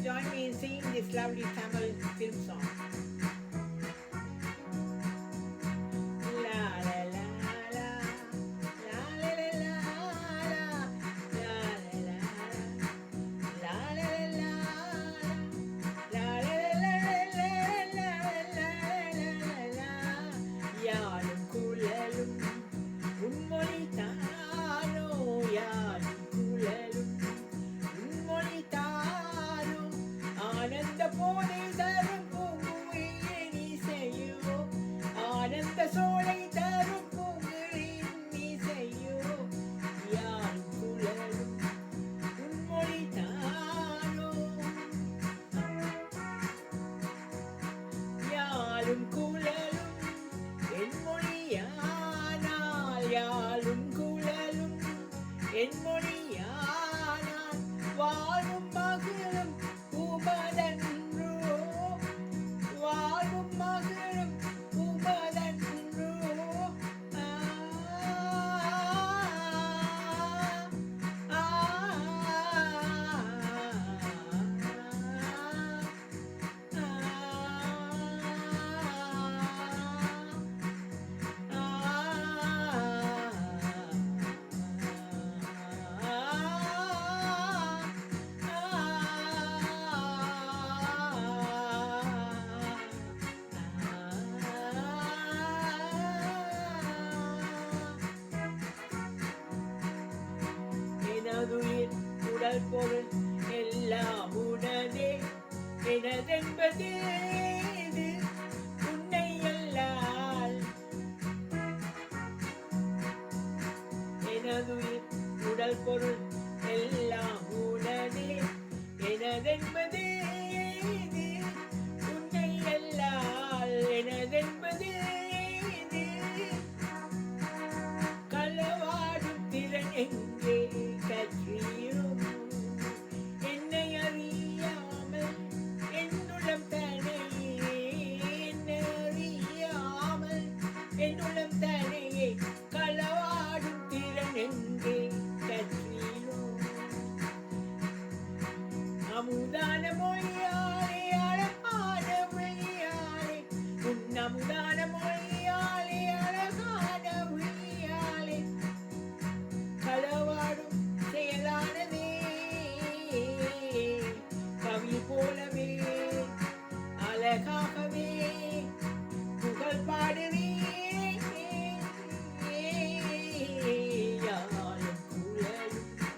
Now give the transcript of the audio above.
join me in singing this lovely Tamil film song. La la la la, la la la la, la la la, la la la, la la la, la. யாழும் குழலும் உன்மொழிதானோ, யாழும் குழலும் உன்மொழிதானோ, ஆனந்த போதை தரும் பூங்குயிலின் இசையோ, ஆனந்த சோலை தரும் பூங்குயிலின் இசையோ, யாழும் குழலும் உன்மொழிதானோ, யாழும் குழலும் என் மொழியானால், யாழும் குழலும் என் மொழியானால், வாழும் மகளும் உமதன்றோ, வாழும் மகளும் உமதன்றோ. ஆ, ஆ, எனதுயிர் உடல் பொருள் எல்லாம் உனதே, எனதென்பது இது உன்னை அல்லால். எனதுயிர் உடல் பொருள் எல்லாம் உனதே, எனதென்பது இது உன்னை அல்லால், எனதென்பது இது. களவாடும் திறன் எங்கே,